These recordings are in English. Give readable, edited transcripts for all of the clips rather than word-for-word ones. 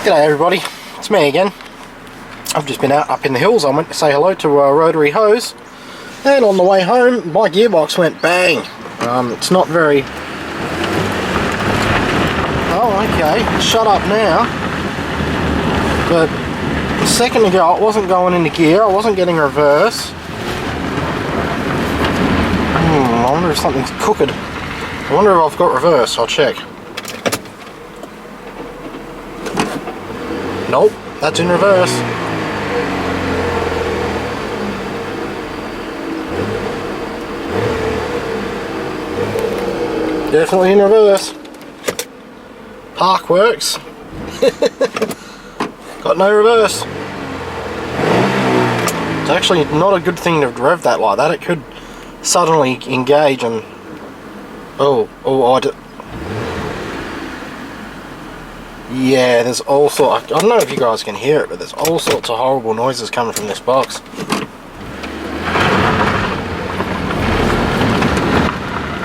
G'day everybody, it's me again. I've just been out up in the hills. I went to say hello to Rotary Hose, and on the way home my gearbox went bang. It's not very... Oh okay, shut up now. But a second ago it wasn't going into gear, I wasn't getting reverse. I wonder if something's cooked. I wonder if I've got reverse, I'll check. Nope, that's in reverse. Definitely in reverse. Park works. Got no reverse. It's actually not a good thing to rev that like that. It could suddenly engage and... Yeah, there's all sorts... I don't know if you guys can hear it, but there's all sorts of horrible noises coming from this box.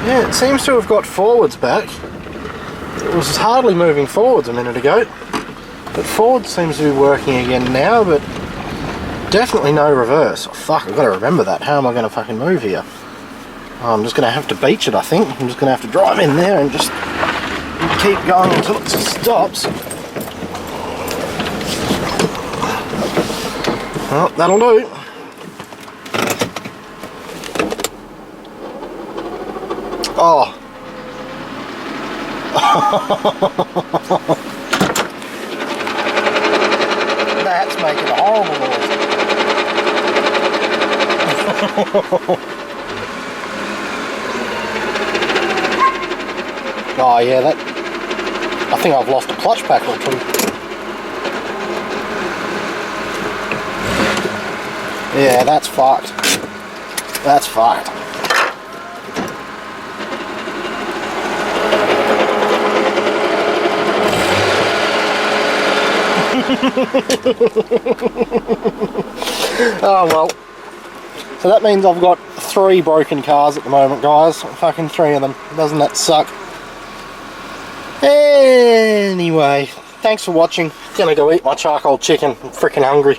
Yeah, it seems to have got forwards back. It was hardly moving forwards a minute ago, but forward seems to be working again now, but definitely no reverse. Oh, fuck, I've got to remember that. How am I going to fucking move here? I'm just going to have to beach it, I think. I'm just going to have to drive in there and just keep going until it stops. Well, that'll do. Oh. That's making a horrible noise. Oh yeah, that... I think I've lost a clutch pack or two. Yeah, that's fucked. That's fucked. Oh well. So that means I've got 3 broken cars at the moment, guys. Fucking 3 of them. Doesn't that suck? Anyway, thanks for watching. Gonna go eat my charcoal chicken. I'm freaking hungry.